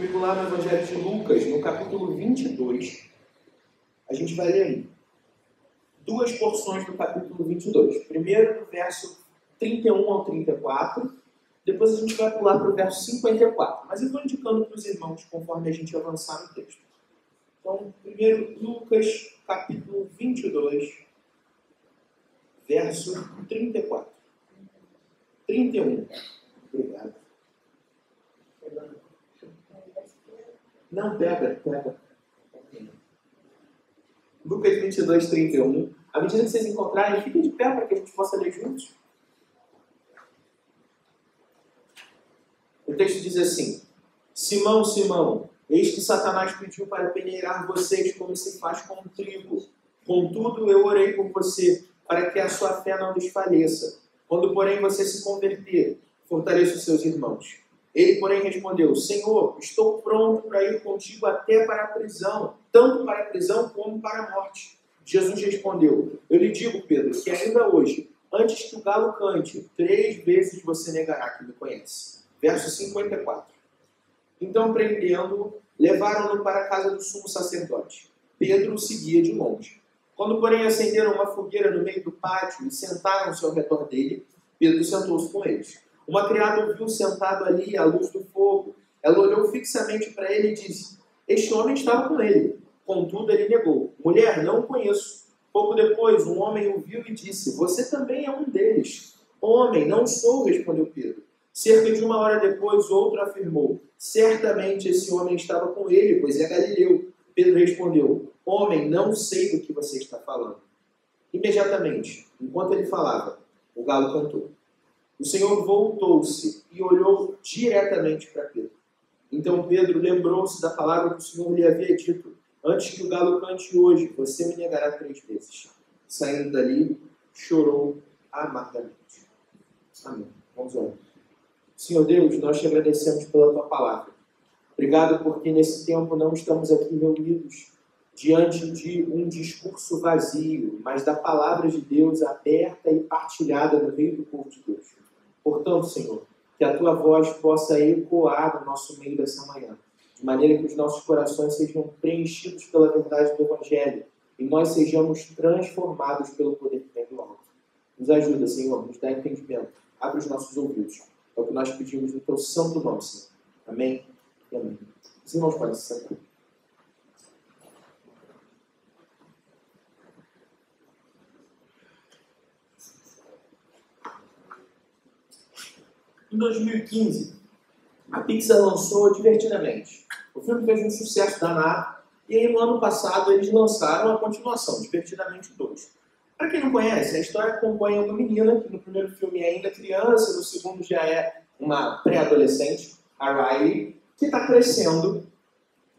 comigo lá no Evangelho de Lucas, no capítulo 22. A gente vai ler aí duas porções do capítulo 22. Primeiro, do verso 31 ao 34. Depois a gente vai pular para o verso 54. Mas eu vou indicando para os irmãos conforme a gente avançar no texto. Então, primeiro, Lucas, capítulo 22, verso 34. 31. Obrigado. Não, pega. Lucas 22, 31. À medida que vocês encontrarem, fiquem de pé para que a gente possa ler juntos. O texto diz assim: Simão, Simão, eis que Satanás pediu para peneirar vocês como se faz com o trigo. Contudo, eu orei por você, para que a sua fé não desfaleça. Quando, porém, você se converter, fortaleça os seus irmãos. Ele, porém, respondeu: Senhor, estou pronto para ir contigo até para a prisão, tanto para a prisão como para a morte. Jesus respondeu: Eu lhe digo, Pedro, que ainda hoje, antes que o galo cante, 3 vezes você negará que me conhece. Verso 54. Então, prendendo-o, levaram-no para a casa do sumo sacerdote. Pedro o seguia de longe. Quando, porém, acenderam uma fogueira no meio do pátio e sentaram-se ao redor dele, Pedro sentou-se com eles. Uma criada o viu sentado ali à luz do fogo. Ela olhou fixamente para ele e disse: Este homem estava com ele. Contudo, ele negou: Mulher, não o conheço. Pouco depois, um homem o viu e disse: Você também é um deles. Homem, não sou, respondeu Pedro. Cerca de 1 hora depois, outro afirmou: Certamente esse homem estava com ele, pois é galileu. Pedro respondeu: Homem, não sei do que você está falando. Imediatamente, enquanto ele falava, o galo cantou. O Senhor voltou-se e olhou diretamente para Pedro. Então Pedro lembrou-se da palavra que o Senhor lhe havia dito: Antes que o galo cante hoje, você me negará 3 vezes. Saindo dali, chorou amargamente. Amém. Vamos orar. Senhor Deus, nós te agradecemos pela tua palavra. Obrigado porque nesse tempo não estamos aqui reunidos diante de um discurso vazio, mas da palavra de Deus aberta e partilhada no meio do povo de Deus. Portanto, Senhor, que a tua voz possa ecoar no nosso meio dessa manhã, de maneira que os nossos corações sejam preenchidos pela verdade do Evangelho e nós sejamos transformados pelo poder que vem do alto. Nos ajuda, Senhor, nos dá entendimento. Abre os nossos ouvidos. É o que nós pedimos no teu santo nome, Senhor. Amém e amém. Os irmãos podem se sentar. Em 2015, a Pixar lançou Divertidamente. O filme fez um sucesso danado e aí no ano passado eles lançaram a continuação, Divertidamente 2. Para quem não conhece, a história acompanha uma menina que no primeiro filme é ainda criança, no segundo já é uma pré-adolescente, a Riley, que está crescendo.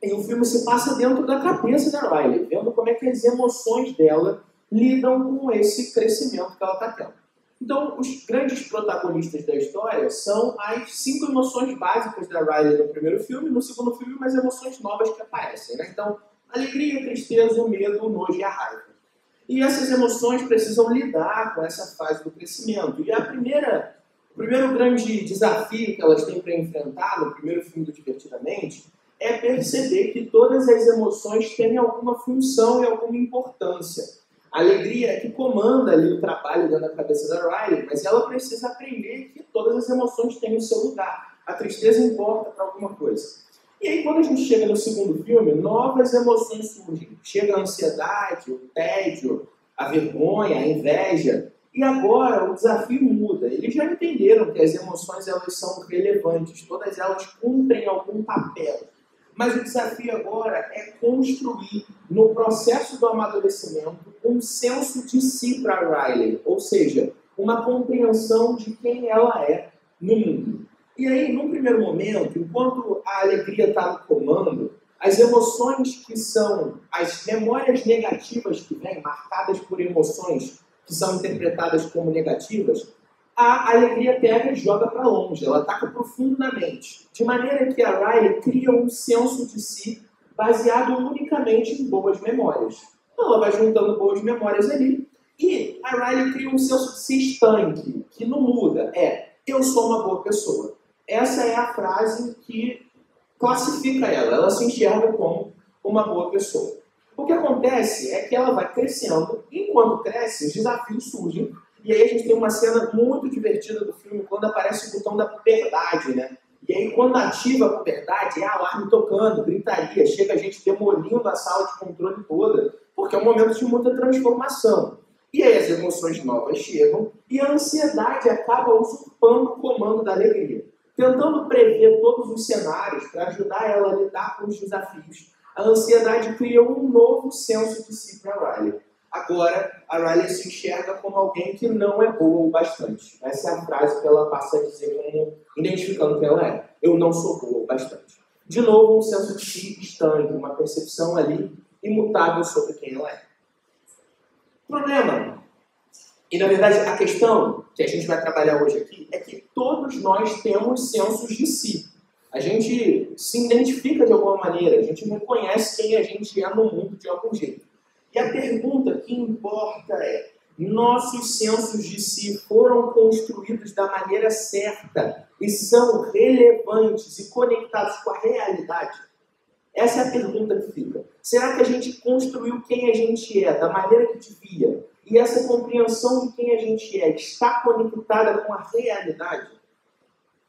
E o filme se passa dentro da cabeça da Riley, vendo como é que as emoções dela lidam com esse crescimento que ela está tendo. Então, os grandes protagonistas da história são as 5 emoções básicas da Riley no primeiro filme, no segundo filme, umas emoções novas que aparecem, né? Então, alegria, tristeza, o medo, o nojo e a raiva. E essas emoções precisam lidar com essa fase do crescimento. E o primeiro grande desafio que elas têm para enfrentar no primeiro filme do Divertidamente é perceber que todas as emoções têm alguma função e alguma importância. A alegria é que comanda ali o trabalho dentro da cabeça da Riley, mas ela precisa aprender que todas as emoções têm o seu lugar. A tristeza importa para alguma coisa. E aí, quando a gente chega no segundo filme, novas emoções surgem. Chega a ansiedade, o tédio, a vergonha, a inveja. E agora o desafio muda. Eles já entenderam que as emoções elas são relevantes, todas elas cumprem algum papel. Mas o desafio agora é construir, no processo do amadurecimento, um senso de si para a Riley, ou seja, uma compreensão de quem ela é no mundo. E aí, num primeiro momento, enquanto a alegria está no comando, as emoções que são as memórias negativas que vêm, marcadas por emoções que são interpretadas como negativas, a alegria pega e joga para longe, ela ataca profundo na mente. De maneira que a Riley cria um senso de si baseado unicamente em boas memórias. Então ela vai juntando boas memórias ali e a Riley cria um senso de si estanque, que não muda. Eu sou uma boa pessoa. Essa é a frase que classifica ela se enxerga como uma boa pessoa. O que acontece é que ela vai crescendo, e enquanto cresce, os desafios surgem, e aí a gente tem uma cena muito divertida do filme, quando aparece o botão da puberdade, né? E aí quando ativa a puberdade, é alarme tocando, gritaria, chega a gente demolindo a sala de controle toda, porque é um momento de muita transformação. E aí as emoções novas chegam, e a ansiedade acaba usurpando o comando da alegria. Tentando prever todos os cenários para ajudar ela a lidar com os desafios, a ansiedade cria um novo senso de si para a Riley. Agora, a Riley se enxerga como alguém que não é boa o bastante. Essa é a frase que ela passa a dizer, como identificando quem ela é. Eu não sou boa o bastante. De novo, um senso de si estanque, uma percepção ali imutável sobre quem ela é. Problema. E, na verdade, a questão que a gente vai trabalhar hoje aqui é que todos nós temos sensos de si. A gente se identifica de alguma maneira, a gente reconhece quem a gente é no mundo de algum jeito. E a pergunta que importa é, nossos sensos de si foram construídos da maneira certa e são relevantes e conectados com a realidade? Essa é a pergunta que fica. Será que a gente construiu quem a gente é, da maneira que devia? E essa compreensão de quem a gente é está conectada com a realidade?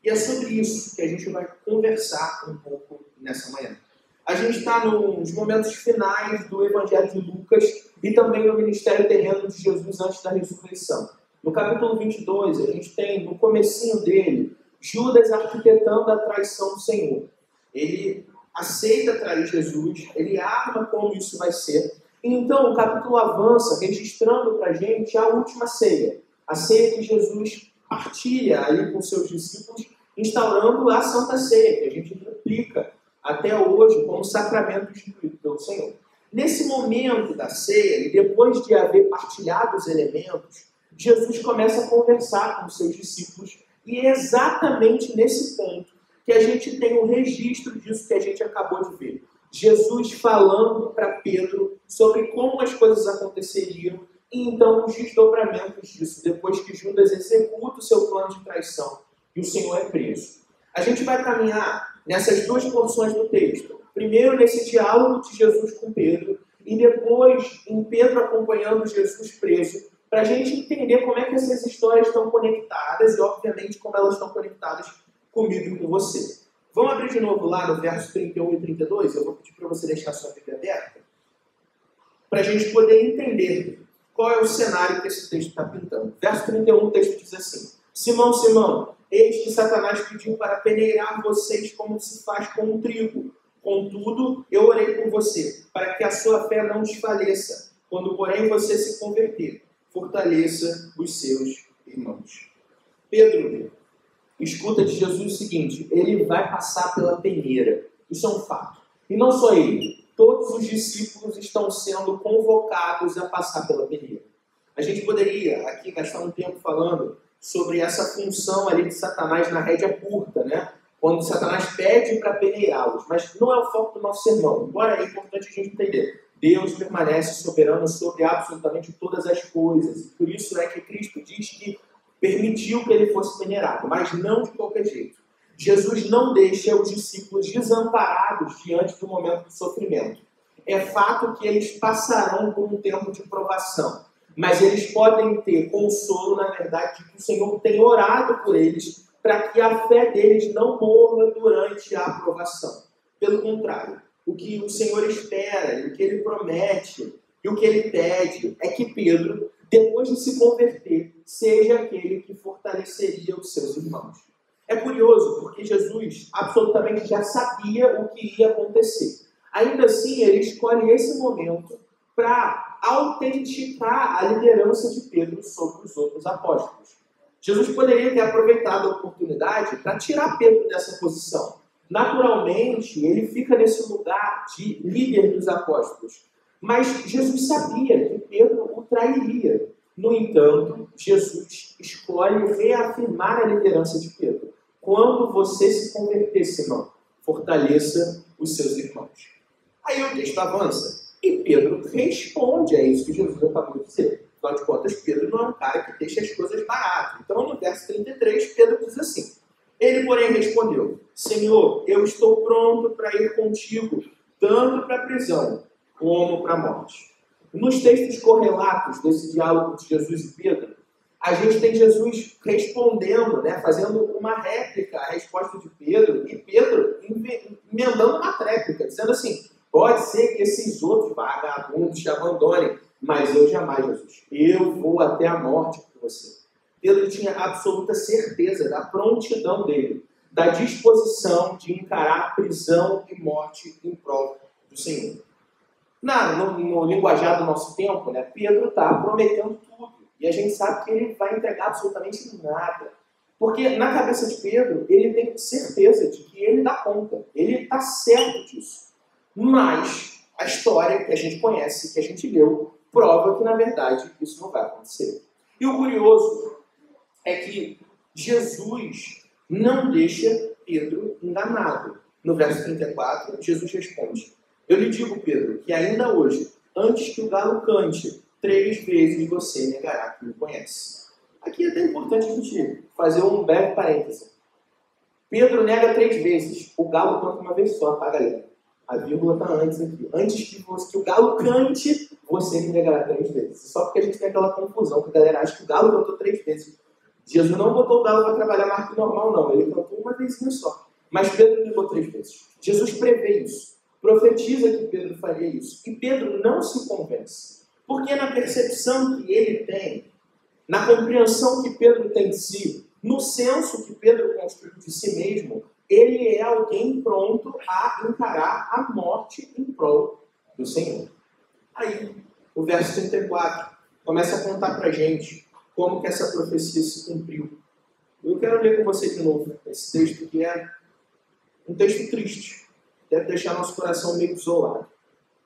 E é sobre isso que a gente vai conversar um pouco nessa manhã. A gente está nos momentos finais do Evangelho de Lucas e também no ministério terreno de Jesus antes da ressurreição. No capítulo 22, a gente tem, no comecinho dele, Judas arquitetando a traição do Senhor. Ele aceita trair Jesus, ele arma como isso vai ser. E então o capítulo avança, registrando para a gente a última ceia. A ceia que Jesus partilha ali com seus discípulos, instaurando a Santa Ceia, que a gente replica até hoje como sacramento instituído pelo Senhor. Nesse momento da ceia, e depois de haver partilhado os elementos, Jesus começa a conversar com os seus discípulos, e é exatamente nesse ponto que a gente tem um registro disso que a gente acabou de ver. Jesus falando para Pedro sobre como as coisas aconteceriam, e então os desdobramentos disso, depois que Judas executa o seu plano de traição e o Senhor é preso. A gente vai caminhar nessas duas porções do texto. Primeiro, nesse diálogo de Jesus com Pedro, e depois em Pedro acompanhando Jesus preso, para a gente entender como é que essas histórias estão conectadas e, obviamente, como elas estão conectadas comigo e com você. Vamos abrir de novo lá no verso 31 e 32? Eu vou pedir para você deixar a sua Bíblia aberta, para a gente poder entender qual é o cenário que esse texto está pintando. Verso 31, o texto diz assim: Simão, Simão, eis que Satanás pediu para peneirar vocês como se faz com um trigo. Contudo, eu orei por você, para que a sua fé não desfaleça. Quando, porém, você se converter, fortaleça os seus irmãos. Pedro escuta de Jesus o seguinte: ele vai passar pela peneira. Isso é um fato. E não só ele, todos os discípulos estão sendo convocados a passar pela peneira. A gente poderia aqui gastar um tempo falando sobre essa função ali de Satanás na rédea curta, né? Quando Satanás pede para peneirá-los. Mas não é o foco do nosso sermão. Embora é importante a gente entender. Deus permanece soberano sobre absolutamente todas as coisas. Por isso é que Cristo diz que permitiu que ele fosse peneirado, mas não de qualquer jeito. Jesus não deixa os discípulos desamparados diante do momento do sofrimento. É fato que eles passarão por um tempo de provação, mas eles podem ter consolo, na verdade, de que o Senhor tem orado por eles para que a fé deles não morra durante a provação. Pelo contrário, o que o Senhor espera, o que ele promete e o que ele pede é que Pedro, depois de se converter, seja aquele que fortaleceria os seus irmãos. É curioso, porque Jesus absolutamente já sabia o que ia acontecer. Ainda assim, ele escolhe esse momento para autenticar a liderança de Pedro sobre os outros apóstolos. Jesus poderia ter aproveitado a oportunidade para tirar Pedro dessa posição. Naturalmente, ele fica nesse lugar de líder dos apóstolos. Mas Jesus sabia que Pedro o trairia. No entanto, Jesus escolhe reafirmar a liderança de Pedro. Quando você se converter, Simão, fortaleça os seus irmãos. Aí o texto avança e Pedro responde a isso que Jesus acabou de dizer. Afinal de contas, Pedro não é um cara que deixa as coisas baratas. Então, no verso 33, Pedro diz assim: Ele, porém, respondeu: Senhor, eu estou pronto para ir contigo, tanto para a prisão como para a morte. Nos textos correlatos desse diálogo de Jesus e Pedro, a gente tem Jesus respondendo, né, fazendo uma réplica à resposta de Pedro, e Pedro emendando uma tréplica, dizendo assim: pode ser que esses outros vagabundos te abandonem, mas eu jamais, Jesus. Eu vou até a morte por você. Pedro tinha absoluta certeza da prontidão dele, da disposição de encarar prisão e morte em prol do Senhor. No linguajar do nosso tempo, né, Pedro está prometendo tudo. E a gente sabe que ele vai entregar absolutamente nada. Porque na cabeça de Pedro, ele tem certeza de que ele dá conta. Ele está certo disso. Mas a história que a gente conhece, que a gente leu, prova que, na verdade, isso não vai acontecer. E o curioso é que Jesus não deixa Pedro enganado. No verso 34, Jesus responde: eu lhe digo, Pedro, que ainda hoje, antes que o galo cante, 3 vezes você negará que me conhece. Aqui é até importante a gente fazer um breve parêntese. Pedro nega 3 vezes. O galo canta uma vez só, tá, galera? A vírgula está antes aqui. Antes que o galo cante, você me negará 3 vezes. Só porque a gente tem aquela confusão, que a galera acha que o galo cantou 3 vezes. Jesus não botou o galo para trabalhar marca normal, não. Ele cantou uma vezinha só. Mas Pedro negou 3 vezes. Jesus prevê isso. Profetiza que Pedro faria isso. E Pedro não se convence. Porque na percepção que ele tem, na compreensão que Pedro tem de si, no senso que Pedro construiu de si mesmo, ele é alguém pronto a encarar a morte em prol do Senhor. Aí, o verso 34 começa a contar pra gente como que essa profecia se cumpriu. Eu quero ler com você de novo esse texto, que é um texto triste. Deve deixar nosso coração meio isolado.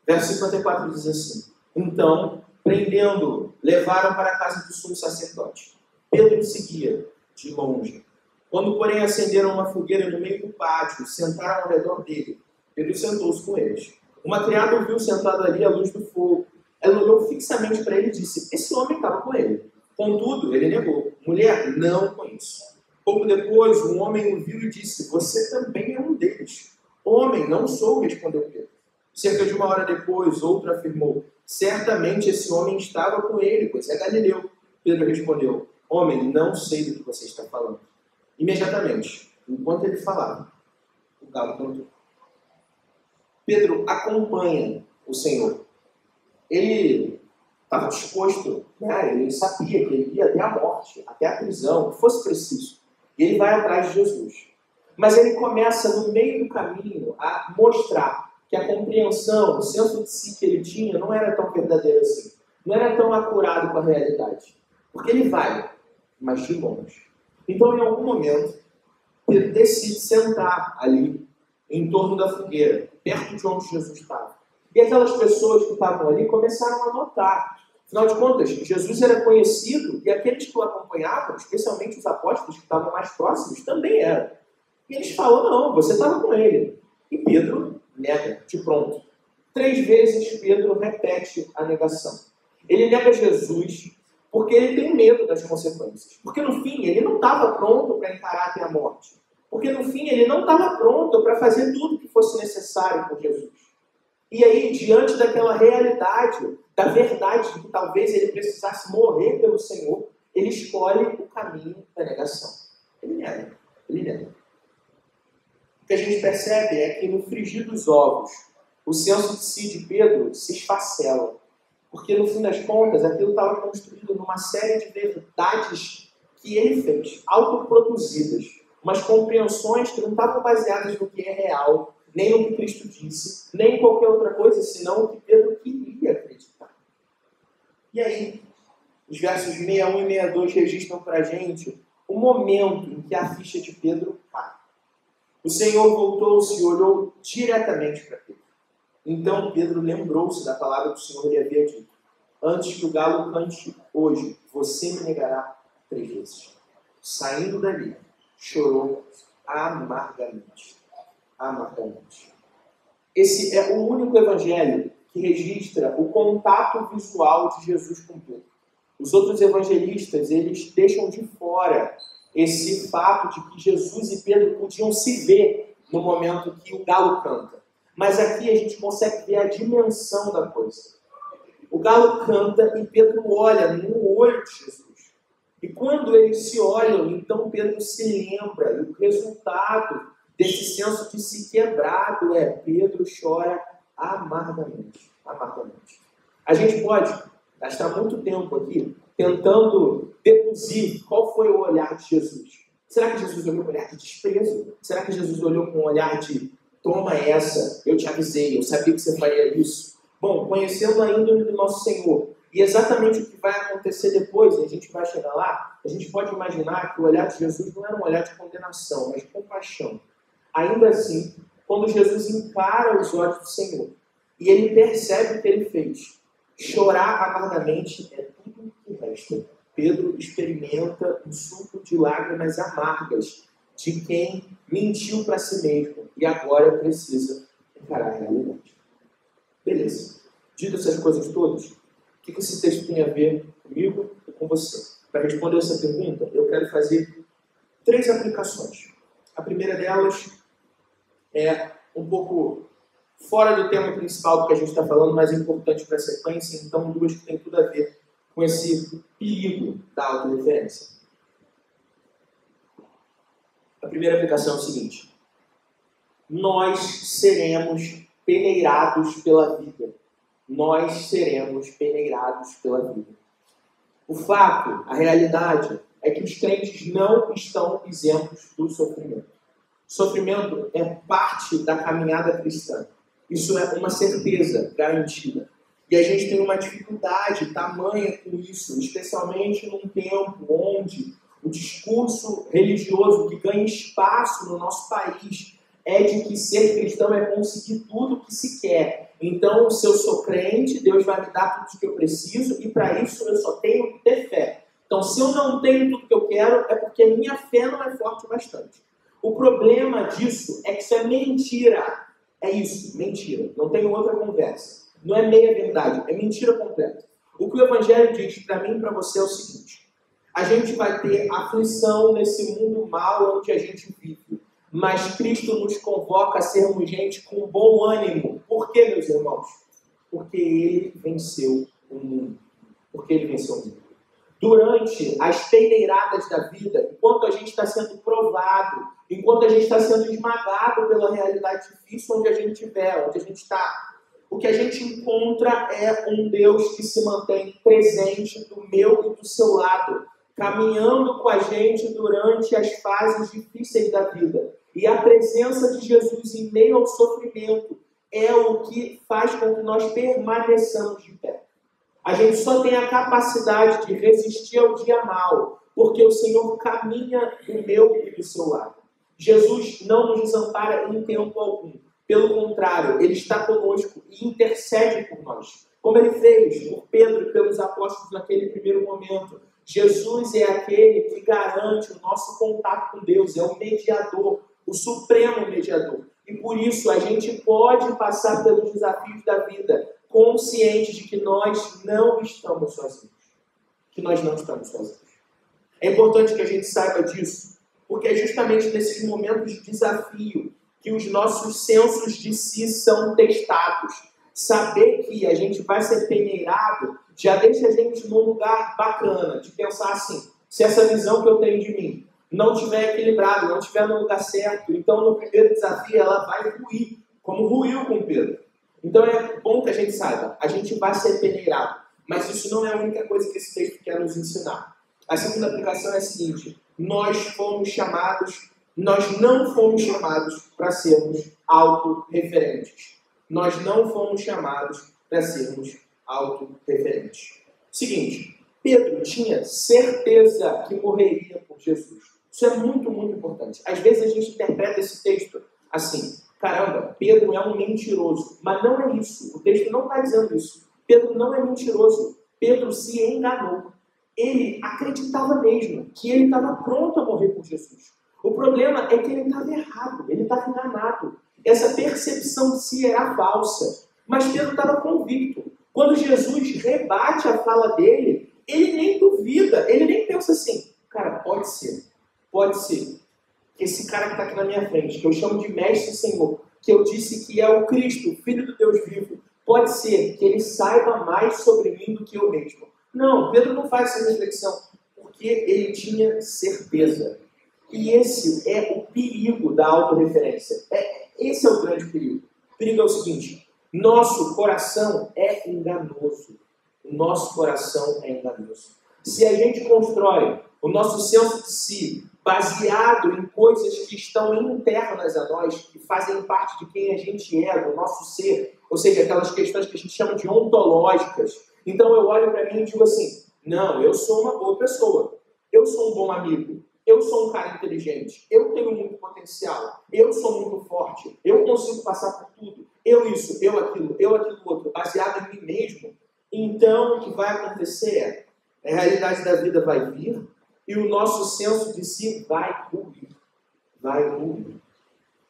Verso 54 diz assim: então, prendendo-o, levaram para a casa do sumo sacerdote. Pedro seguia de longe. Quando, porém, acenderam uma fogueira no meio do pátio, sentaram ao redor dele. Pedro sentou-se com eles. Uma criada o viu sentado ali à luz do fogo. Ela olhou fixamente para ele e disse: esse homem estava com ele. Contudo, ele negou: mulher, não conheço. Pouco depois, um homem o viu e disse: você também é um deles. Homem, não sou, respondeu Pedro. Cerca de 1 hora depois, outro afirmou: certamente esse homem estava com ele, pois é Galileu. Pedro respondeu: homem, não sei do que você está falando. Imediatamente, enquanto ele falava, o galo cantou. Pedro acompanha o Senhor. Ele estava disposto, né? Ele sabia que ele ia até a morte, até a prisão, o que fosse preciso. E ele vai atrás de Jesus. Mas ele começa, no meio do caminho, a mostrar que a compreensão, o senso de si que ele tinha, não era tão verdadeiro assim. Não era tão acurado com a realidade. Porque ele vai, mas de longe. Então, em algum momento, ele decide sentar ali, em torno da fogueira, perto de onde Jesus estava. E aquelas pessoas que estavam ali começaram a notar. Afinal de contas, Jesus era conhecido e aqueles que o acompanhavam, especialmente os apóstolos que estavam mais próximos, também eram. E eles falam: não, você estava com ele. E Pedro nega, de pronto. 3 vezes Pedro repete a negação. Ele nega Jesus porque ele tem medo das consequências. Porque no fim ele não estava pronto para encarar até a morte. Porque no fim ele não estava pronto para fazer tudo que fosse necessário por Jesus. E aí, diante daquela realidade, da verdade de que talvez ele precisasse morrer pelo Senhor, ele escolhe o caminho da negação. Ele nega. Ele nega. O que a gente percebe é que no frigir dos ovos, o senso de si de Pedro se esfacela. Porque no fim das contas, aquilo estava construído numa série de verdades que ele fez, autoproduzidas. Umas compreensões que não estavam baseadas no que é real, nem no que Cristo disse, nem em qualquer outra coisa, senão o que Pedro queria acreditar. E aí, os versos 61 e 62 registram para a gente o momento em que a ficha de Pedro cai. O Senhor voltou-se e olhou diretamente para Pedro. Então Pedro lembrou-se da palavra que o Senhor lhe havia dito: antes que o galo cante hoje, você me negará 3 vezes. Saindo dali, chorou amargamente. Amargamente. Esse é o único evangelho que registra o contato visual de Jesus com Pedro. Os outros evangelistas, eles deixam de fora esse fato de que Jesus e Pedro podiam se ver no momento que o galo canta. Mas aqui a gente consegue ver a dimensão da coisa. O galo canta e Pedro olha no olho de Jesus. E quando eles se olham, então Pedro se lembra. E o resultado desse senso de se quebrado é Pedro chora amargamente. Amargamente. A gente pode gastar muito tempo aqui tentando deduzir qual foi o olhar de Jesus. Será que Jesus olhou com um olhar de desprezo? Será que Jesus olhou com um olhar de toma essa, eu te avisei, eu sabia que você faria isso? Bom, conhecendo ainda o nosso Senhor, e exatamente o que vai acontecer depois, e a gente vai chegar lá, a gente pode imaginar que o olhar de Jesus não era um olhar de condenação, mas de compaixão. Ainda assim, quando Jesus encara os olhos do Senhor, e ele percebe o que ele fez, chorar amargamente é tudo o que resta. Pedro experimenta um suco de lágrimas amargas de quem mentiu para si mesmo e agora precisa encarar a realidade. Beleza. Dito essas coisas todas, o que esse texto tem a ver comigo e com você? Para responder essa pergunta, eu quero fazer 3 aplicações. A primeira delas é um pouco fora do tema principal do que a gente está falando, mas importante para a sequência, então 2 que tem tudo a ver com esse perigo da autorreferência. A primeira aplicação é o seguinte: nós seremos peneirados pela vida. Nós seremos peneirados pela vida. O fato, a realidade, é que os crentes não estão isentos do sofrimento. O sofrimento é parte da caminhada cristã. Isso é uma certeza garantida. E a gente tem uma dificuldade tamanha com isso, especialmente num tempo onde o discurso religioso que ganha espaço no nosso país é de que ser cristão é conseguir tudo o que se quer. Então, se eu sou crente, Deus vai me dar tudo o que eu preciso e para isso eu só tenho que ter fé. Então, se eu não tenho tudo o que eu quero, é porque a minha fé não é forte o bastante. O problema disso é que isso é mentira. É isso, mentira. Não tem outra conversa. Não é meia verdade, é mentira completa. O que o Evangelho diz para mim e para você é o seguinte: a gente vai ter aflição nesse mundo mal onde a gente vive, mas Cristo nos convoca a sermos gente com bom ânimo. Por quê, meus irmãos? Porque Ele venceu o mundo. Porque Ele venceu o mundo. Durante as peneiradas da vida, enquanto a gente está sendo provado, enquanto a gente está sendo esmagado pela realidade difícil onde a gente estiver, onde a gente está, o que a gente encontra é um Deus que se mantém presente do meu e do seu lado, caminhando com a gente durante as fases difíceis da vida. E a presença de Jesus em meio ao sofrimento é o que faz com que nós permaneçamos de pé. A gente só tem a capacidade de resistir ao dia mal, porque o Senhor caminha do meu e do seu lado. Jesus não nos desampara em tempo algum. Pelo contrário, Ele está conosco e intercede por nós. Como Ele fez por Pedro e pelos apóstolos naquele primeiro momento. Jesus é aquele que garante o nosso contato com Deus, é o mediador, o supremo mediador. E por isso a gente pode passar pelos desafios da vida, consciente de que nós não estamos sozinhos. Que nós não estamos sozinhos. É importante que a gente saiba disso, porque é justamente nesses momentos de desafio que os nossos sensos de si são testados. Saber que a gente vai ser peneirado já deixa a gente num lugar bacana, de pensar assim: se essa visão que eu tenho de mim não estiver equilibrada, não estiver no lugar certo, então no primeiro desafio ela vai ruir, como ruiu com Pedro. Então é bom que a gente saiba, a gente vai ser peneirado, mas isso não é a única coisa que esse texto quer nos ensinar. A segunda aplicação é a seguinte: nós não fomos chamados para sermos autorreferentes. Nós não fomos chamados para sermos autorreferentes. Seguinte, Pedro tinha certeza que morreria por Jesus. Isso é muito, muito importante. Às vezes a gente interpreta esse texto assim: caramba, Pedro é um mentiroso. Mas não é isso. O texto não está dizendo isso. Pedro não é mentiroso. Pedro se enganou. Ele acreditava mesmo que ele estava pronto a morrer por Jesus. O problema é que ele estava errado, ele estava enganado. Essa percepção de si era falsa. Mas Pedro estava convicto. Quando Jesus rebate a fala dele, ele nem duvida, ele nem pensa assim: cara, pode ser. Pode ser que esse cara que está aqui na minha frente, que eu chamo de Mestre e Senhor, que eu disse que é o Cristo, Filho do Deus vivo, pode ser que ele saiba mais sobre mim do que eu mesmo. Não, Pedro não faz essa reflexão, porque ele tinha certeza. E esse é o perigo da autorreferência. Esse é o grande perigo. O perigo é o seguinte: nosso coração é enganoso. O nosso coração é enganoso. Se a gente constrói o nosso senso de si baseado em coisas que estão internas a nós, que fazem parte de quem a gente é, do nosso ser, ou seja, aquelas questões que a gente chama de ontológicas. Então eu olho para mim e digo assim: não, eu sou uma boa pessoa, eu sou um bom amigo, eu sou um cara inteligente, eu tenho muito potencial, eu sou muito forte, eu consigo passar por tudo, eu isso, eu aquilo outro, baseado em mim mesmo. Então o que vai acontecer é, a realidade da vida vai vir e o nosso senso de si vai ruir. Vai ruir.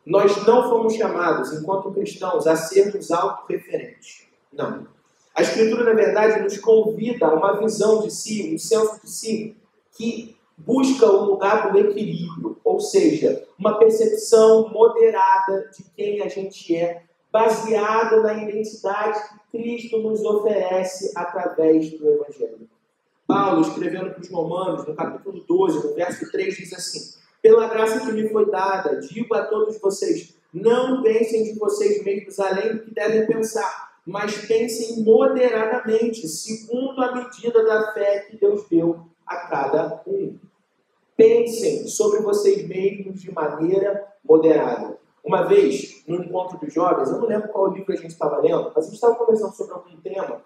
Nós não fomos chamados, enquanto cristãos, a sermos autorreferentes. Não. A Escritura, na verdade, nos convida a uma visão de si, um senso de si, que busca o lugar do equilíbrio, ou seja, uma percepção moderada de quem a gente é, baseada na identidade que Cristo nos oferece através do Evangelho. Paulo, escrevendo para os Romanos, no capítulo 12, no verso 3, diz assim: pela graça que me foi dada, digo a todos vocês, não pensem de vocês mesmos além do que devem pensar, mas pensem moderadamente, segundo a medida da fé que Deus deu a cada um. Pensem sobre vocês mesmos de maneira moderada. Uma vez, no encontro dos jovens, eu não lembro qual livro a gente estava lendo, mas a gente estava conversando sobre algum tema,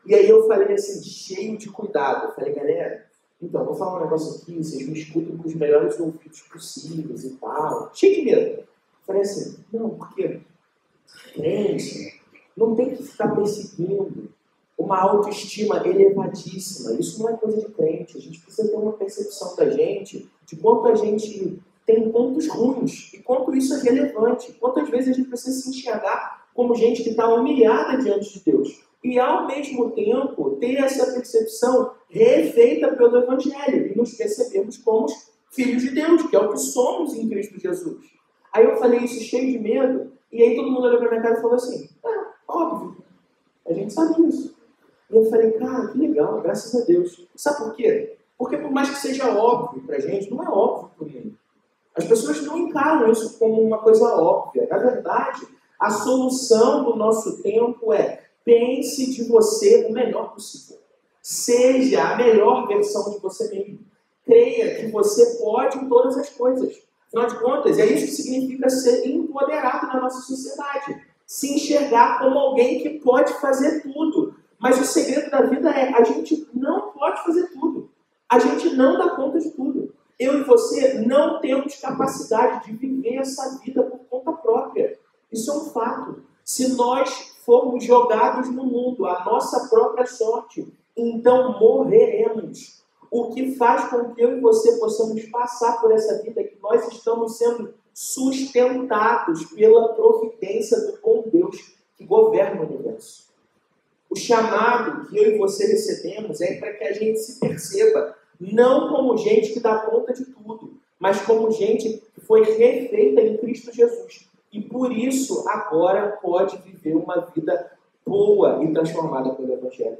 e aí eu falei assim, cheio de cuidado. Eu falei, galera, então, vou falar um negócio aqui, vocês me escutam com os melhores ouvidos possíveis e tal. Cheio de medo. Eu falei assim, não, porque crente não tem que ficar perseguindo uma autoestima elevadíssima. Isso não é coisa de crente. A gente precisa ter uma percepção da gente de quanto a gente tem pontos ruins e quanto isso é relevante. Quantas vezes a gente precisa se enxergar como gente que está humilhada diante de Deus. E, ao mesmo tempo, ter essa percepção refeita pelo Evangelho e nos percebermos como filhos de Deus, que é o que somos em Cristo Jesus. Aí eu falei isso cheio de medo, e aí todo mundo olhou para minha cara e falou assim, óbvio, a gente sabe isso. E eu falei, cara, que legal, graças a Deus. Sabe por quê? Porque por mais que seja óbvio para a gente, não é óbvio para o mundo. As pessoas não encaram isso como uma coisa óbvia. Na verdade, a solução do nosso tempo é: pense de você o melhor possível. Seja a melhor versão de você mesmo. Creia que você pode em todas as coisas. Afinal de contas, é isso que significa ser empoderado na nossa sociedade. Se enxergar como alguém que pode fazer tudo. Mas o segredo da vida é: a gente não pode fazer tudo. A gente não dá conta de tudo. Eu e você não temos capacidade de viver essa vida por conta própria. Isso é um fato. Se nós formos jogados no mundo, a nossa própria sorte, então morreremos. O que faz com que eu e você possamos passar por essa vida é que nós estamos sendo sustentados pela providência do bom Deus que governa o universo. O chamado que eu e você recebemos é para que a gente se perceba não como gente que dá conta de tudo, mas como gente que foi refeita em Cristo Jesus. E por isso agora pode viver uma vida boa e transformada pelo Evangelho.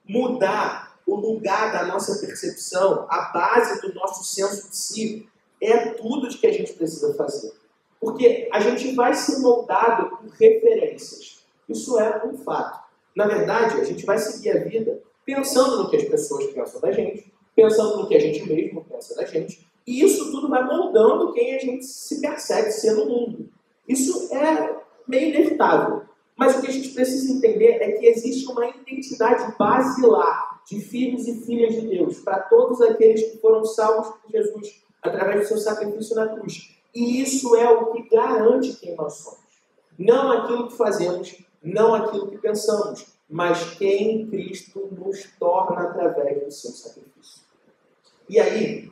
Mudar o lugar da nossa percepção, a base do nosso senso de si, é tudo de que a gente precisa fazer. Porque a gente vai ser moldado por referências. Isso é um fato. Na verdade, a gente vai seguir a vida pensando no que as pessoas pensam da gente, pensando no que a gente mesmo pensa da gente, e isso tudo vai moldando quem a gente se percebe ser no mundo. Isso é meio inevitável. Mas o que a gente precisa entender é que existe uma identidade basilar de filhos e filhas de Deus para todos aqueles que foram salvos por Jesus através do seu sacrifício na cruz. E isso é o que garante quem nós somos. Não aquilo que fazemos, não aquilo que pensamos, mas quem Cristo nos torna através do seu sacrifício. E aí,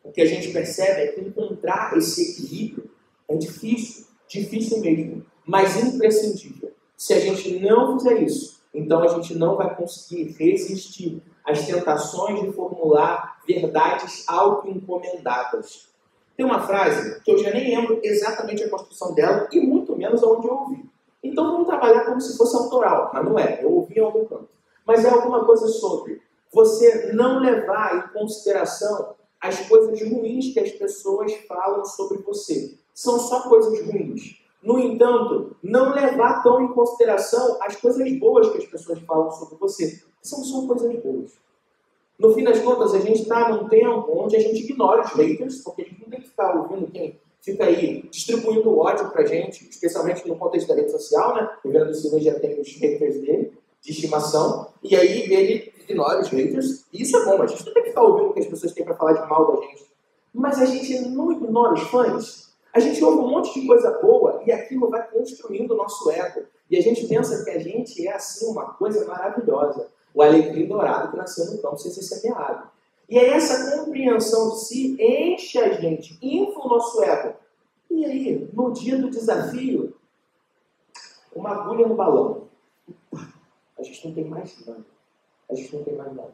o que a gente percebe é que encontrar esse equilíbrio é difícil mesmo, mas imprescindível. Se a gente não fizer isso, então a gente não vai conseguir resistir as tentações de formular verdades auto-encomendadas. Tem uma frase que eu já nem lembro exatamente a construção dela e muito menos aonde eu ouvi. Então vamos trabalhar como se fosse autoral, mas não é, eu ouvi em algum canto. Mas é alguma coisa sobre você não levar em consideração as coisas ruins que as pessoas falam sobre você. São só coisas ruins. No entanto, não levar tão em consideração as coisas boas que as pessoas falam sobre você. São só coisas boas. No fim das contas, a gente está num tempo onde a gente ignora os haters, porque a gente não tem que ficar ouvindo quem fica aí distribuindo ódio pra gente, especialmente no contexto da rede social, né? O Reverendo Silas já tem os haters dele, de estimação, e aí ele ignora os haters, e isso é bom, a gente não tem que ficar ouvindo o que as pessoas têm para falar de mal da gente. Mas a gente não ignora os fãs, a gente ouve um monte de coisa boa e aquilo vai construindo o nosso ego. E a gente pensa que a gente é assim uma coisa maravilhosa. O alecrim dourado que nasceu no campo sem ser semeado. E aí essa compreensão de si enche a gente, infla o nosso ego. E aí, no dia do desafio, uma agulha no balão. A gente não tem mais nada. A gente não tem mais nada.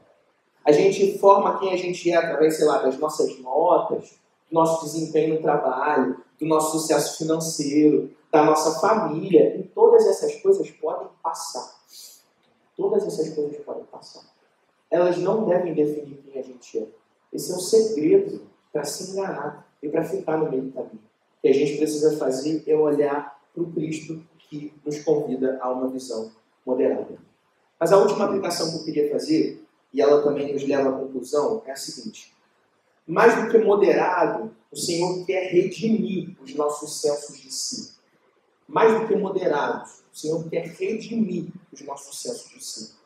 A gente forma quem a gente é através, sei lá, das nossas notas, do nosso desempenho no trabalho, do nosso sucesso financeiro, da nossa família. E todas essas coisas podem passar. Todas essas coisas podem passar. Elas não devem definir quem a gente é. Esse é o segredo para se enganar e para ficar no meio do caminho. O que a gente precisa fazer é olhar para o Cristo que nos convida a uma visão moderada. Mas a última aplicação que eu queria fazer, e ela também nos leva à conclusão, é a seguinte. Mais do que moderado, o Senhor quer redimir os nossos sensos de si. Mais do que moderados, o Senhor quer redimir os nossos sensos de si.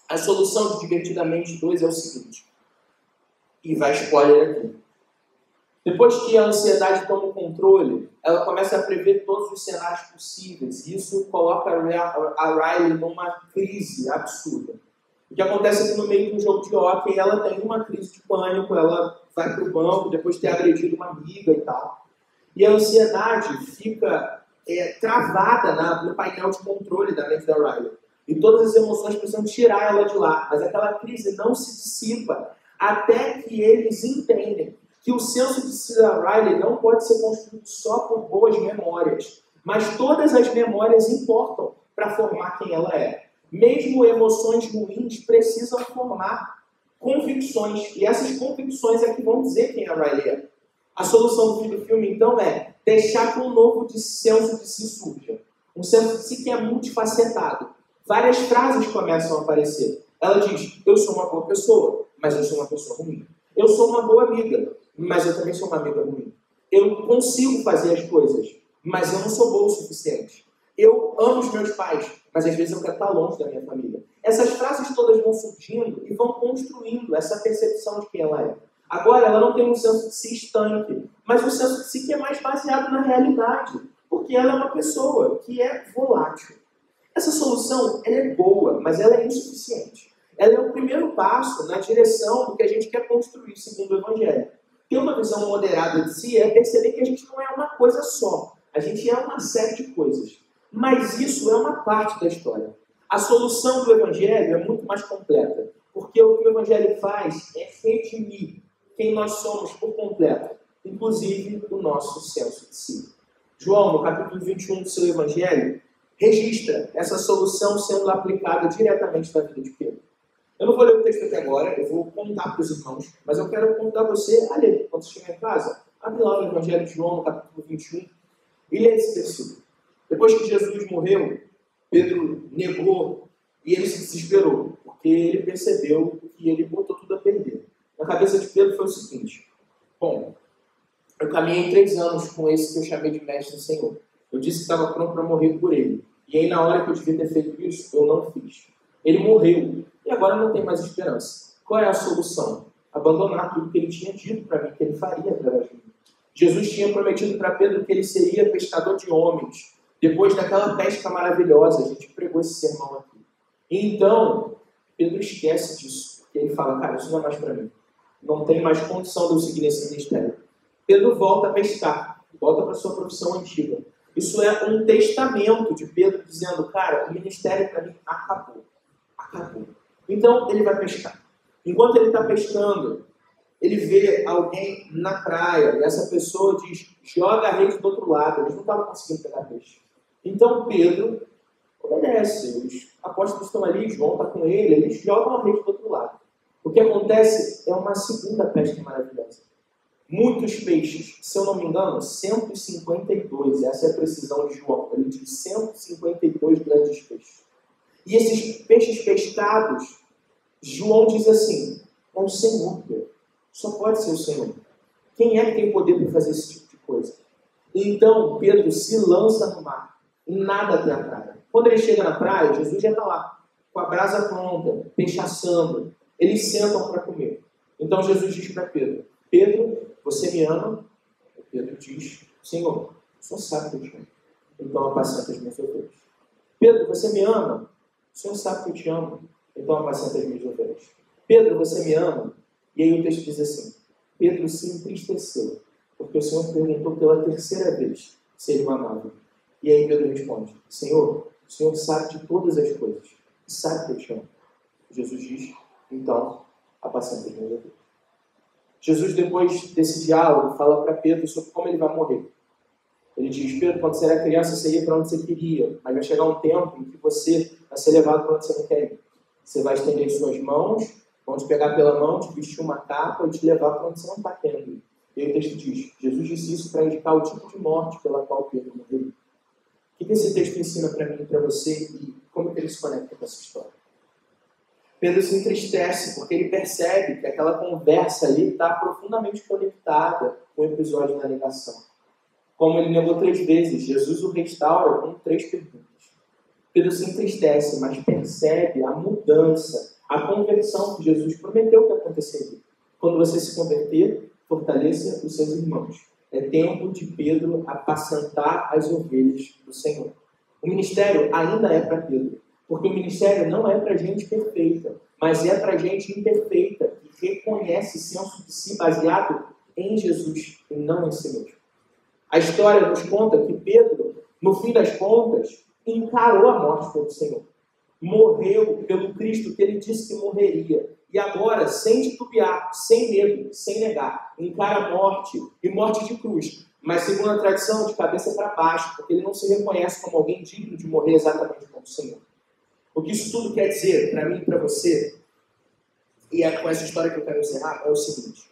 A solução de Divertidamente 2 é o seguinte, e vai spoiler aqui. Depois que a ansiedade toma o controle, ela começa a prever todos os cenários possíveis, e isso coloca a Riley numa crise absurda. O que acontece é que no meio de um jogo de hóquei, ela tem uma crise de pânico, ela vai para o banco depois de ter agredido uma amiga e tal. E a ansiedade fica travada no painel de controle da mente da Riley. E todas as emoções precisam tirar ela de lá. Mas aquela crise não se dissipa até que eles entendem que o senso de si da Riley não pode ser construído só por boas memórias. Mas todas as memórias importam para formar quem ela é. Mesmo emoções ruins precisam formar convicções. E essas convicções é que vão dizer quem a Riley é. A solução do fim do filme, então, é deixar que um novo senso de si surja. Um senso de si que é multifacetado. Várias frases começam a aparecer. Ela diz, eu sou uma boa pessoa, mas eu sou uma pessoa ruim. Eu sou uma boa amiga, mas eu também sou uma amiga ruim. Eu consigo fazer as coisas, mas eu não sou boa o suficiente. Eu amo os meus pais, mas às vezes eu quero estar longe da minha família. Essas frases todas vão surgindo e vão construindo essa percepção de quem ela é. Agora, ela não tem um senso de si estanque, mas um senso de si que é mais baseado na realidade, porque ela é uma pessoa que é volátil. Essa solução ela é boa, mas ela é insuficiente. Ela é o primeiro passo na direção do que a gente quer construir segundo o Evangelho. Ter uma visão moderada de si é perceber que a gente não é uma coisa só. A gente é uma série de coisas. Mas isso é uma parte da história. A solução do Evangelho é muito mais completa. Porque o que o Evangelho faz é redimir quem nós somos por completo. Inclusive o nosso senso de si. João, no capítulo 21 do seu Evangelho, registra essa solução sendo aplicada diretamente na vida de Pedro. Eu não vou ler o texto aqui agora, eu vou contar para os irmãos, mas eu quero convidar você a ler. Quando você chegar em casa, abre lá o Evangelho de João, no capítulo 21, e lê esse versículo. Depois que Jesus morreu, Pedro negou e ele se desesperou, porque ele percebeu que ele botou tudo a perder. Na cabeça de Pedro foi o seguinte, bom, eu caminhei 3 anos com esse que eu chamei de mestre do Senhor. Eu disse que estava pronto para morrer por ele. E aí, na hora que eu devia ter feito isso, eu não fiz. Ele morreu. E agora não tem mais esperança. Qual é a solução? Abandonar tudo que ele tinha dito para mim, que ele faria através de mim. Jesus tinha prometido para Pedro que ele seria pescador de homens. Depois daquela pesca maravilhosa, a gente pregou esse sermão aqui. E então, Pedro esquece disso. Porque ele fala, cara, isso não é mais para mim. Não tem mais condição de eu seguir nesse ministério. Pedro volta a pescar. Volta para sua profissão antiga. Isso é um testamento de Pedro dizendo, cara, o ministério para mim acabou. Acabou. Então ele vai pescar. Enquanto ele está pescando, ele vê alguém na praia, e essa pessoa diz, joga a rede do outro lado. Eles não estavam conseguindo pegar peixe. Então Pedro obedece. Os apóstolos estão ali, João está com ele, eles jogam a rede do outro lado. O que acontece é uma segunda pesca maravilhosa. Muitos peixes, se eu não me engano, 152, essa é a precisão de João. Ele diz 152 grandes peixes. E esses peixes pescados, João diz assim, é o Senhor, Pedro. Só pode ser o Senhor. Quem é que tem poder para fazer esse tipo de coisa? Então, Pedro se lança no mar. E nada tem a praia. Quando ele chega na praia, Jesus já está lá, com a brasa pronta, peixe assando. Eles sentam para comer. Então, Jesus diz para Pedro, Pedro, você me ama? E Pedro diz, Senhor, o Senhor sabe que eu te amo. Então, apacenta as minhas ovelhas. Pedro, você me ama? O Senhor sabe que eu te amo. Então, apacenta as minhas ovelhas. Pedro, você me ama? E aí o texto diz assim, Pedro se entristeceu, porque o Senhor perguntou pela terceira vez se ele o amava. E aí Pedro responde, Senhor, o Senhor sabe de todas as coisas, e sabe que eu te amo. Jesus diz, então, apacenta as minhas ovelhas. Jesus, depois desse diálogo, fala para Pedro sobre como ele vai morrer. Ele diz, Pedro, quando você era criança, você ia para onde você queria, mas vai chegar um tempo em que você vai ser levado para onde você não quer ir. Você vai estender suas mãos, vão te pegar pela mão, te vestir uma capa e te levar para onde você não está querendo ir. E aí o texto diz, Jesus disse isso para indicar o tipo de morte pela qual Pedro morreu. O que esse texto ensina para mim e para você e como que ele se conecta com essa história? Pedro se entristece porque ele percebe que aquela conversa ali está profundamente conectada com o episódio da negação. Como ele negou 3 vezes, Jesus o restaura com 3 perguntas. Pedro se entristece, mas percebe a mudança, a conversão que Jesus prometeu que aconteceria. Quando você se converter, fortaleça os seus irmãos. É tempo de Pedro apacentar as ovelhas do Senhor. O ministério ainda é para Pedro, porque o ministério não é para gente perfeita, mas é para gente imperfeita, que reconhece senso de si baseado em Jesus e não em si mesmo. A história nos conta que Pedro, no fim das contas, encarou a morte pelo Senhor. Morreu pelo Cristo que ele disse que morreria. E agora, sem titubear, sem medo, sem negar, encara a morte e morte de cruz. Mas, segundo a tradição, de cabeça para baixo, porque ele não se reconhece como alguém digno de morrer exatamente como o Senhor. O que isso tudo quer dizer para mim e para você, e é com essa história que eu quero encerrar, é o seguinte.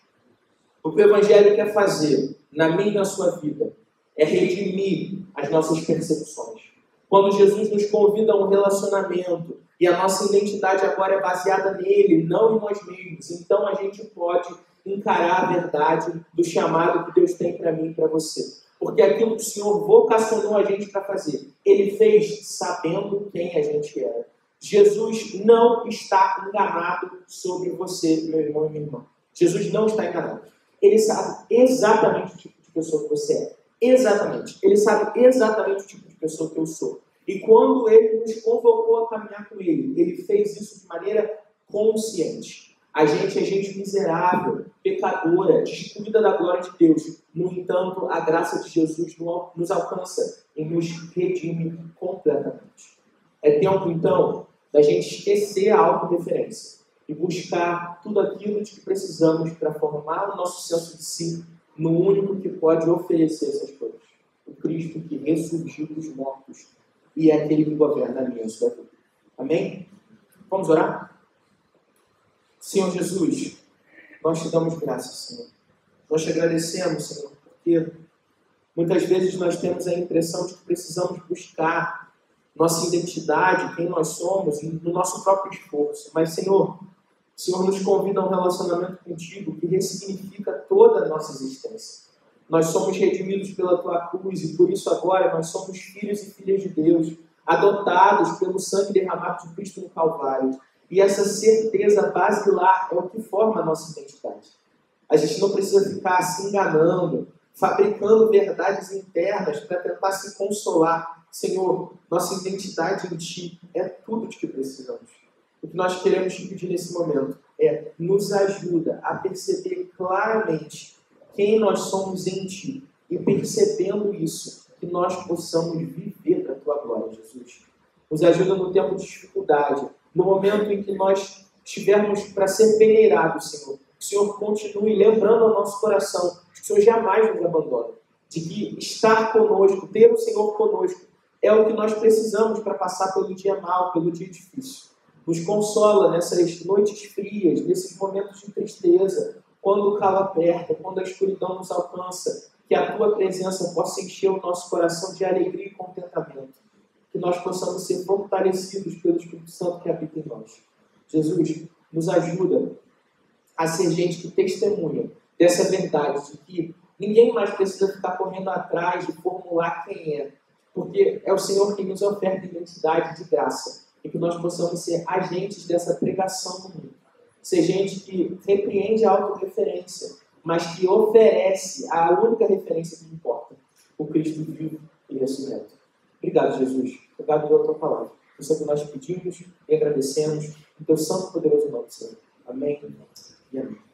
O que o Evangelho quer fazer na minha e na sua vida é redimir as nossas percepções. Quando Jesus nos convida a um relacionamento e a nossa identidade agora é baseada nele, não em nós mesmos, então a gente pode encarar a verdade do chamado que Deus tem para mim e para você. Porque aquilo que o Senhor vocacionou a gente para fazer, Ele fez sabendo quem a gente era. Jesus não está enganado sobre você, meu irmão e minha irmã. Jesus não está enganado. Ele sabe exatamente o tipo de pessoa que você é. Exatamente. Ele sabe exatamente o tipo de pessoa que eu sou. E quando Ele nos convocou a caminhar com Ele, Ele fez isso de maneira consciente. A gente é gente miserável, pecadora, descuida da glória de Deus. No entanto, a graça de Jesus nos alcança e nos redime completamente. É tempo, então, da gente esquecer a autorreferência e buscar tudo aquilo de que precisamos para formar o nosso senso de si no único que pode oferecer essas coisas. O Cristo que ressurgiu dos mortos e é aquele que governa a minha e a sua vida. Amém? Vamos orar? Senhor Jesus, nós te damos graças, Senhor. Nós te agradecemos, Senhor, porque muitas vezes nós temos a impressão de que precisamos buscar nossa identidade, quem nós somos, no nosso próprio esforço. Mas, Senhor, o Senhor nos convida a um relacionamento contigo que ressignifica toda a nossa existência. Nós somos redimidos pela tua cruz e por isso agora nós somos filhos e filhas de Deus, adotados pelo sangue derramado de Cristo no Calvário. E essa certeza basilar é o que forma a nossa identidade. A gente não precisa ficar se enganando, fabricando verdades internas para tentar se consolar. Senhor, nossa identidade em Ti é tudo de que precisamos. O que nós queremos te pedir nesse momento é nos ajuda a perceber claramente quem nós somos em Ti e percebendo isso, que nós possamos viver para a Tua glória, Jesus. Nos ajuda no tempo de dificuldade, no momento em que nós estivermos para ser peneirados, Senhor, que o Senhor continue lembrando ao nosso coração que o Senhor jamais nos abandona, de que estar conosco, ter o Senhor conosco, é o que nós precisamos para passar pelo dia mau, pelo dia difícil. Nos consola nessas noites frias, nesses momentos de tristeza, quando o calo aperta, quando a escuridão nos alcança, que a Tua presença possa encher o nosso coração de alegria e contentamento. Que nós possamos ser fortalecidos pelo Espírito Santo que habita em nós. Jesus, nos ajuda a ser gente que testemunha dessa verdade, de que ninguém mais precisa ficar correndo atrás de formular quem é, porque é o Senhor que nos oferta identidade de graça, e que nós possamos ser agentes dessa pregação no mundo. Ser gente que repreende a autorreferência, mas que oferece a única referência que importa, o Cristo vivo e ressurreto. Obrigado, Jesus. Obrigado pela Tua palavra. Isso é o que nós pedimos e agradecemos em Teu santo e poderoso nome, Senhor. Amém e amém.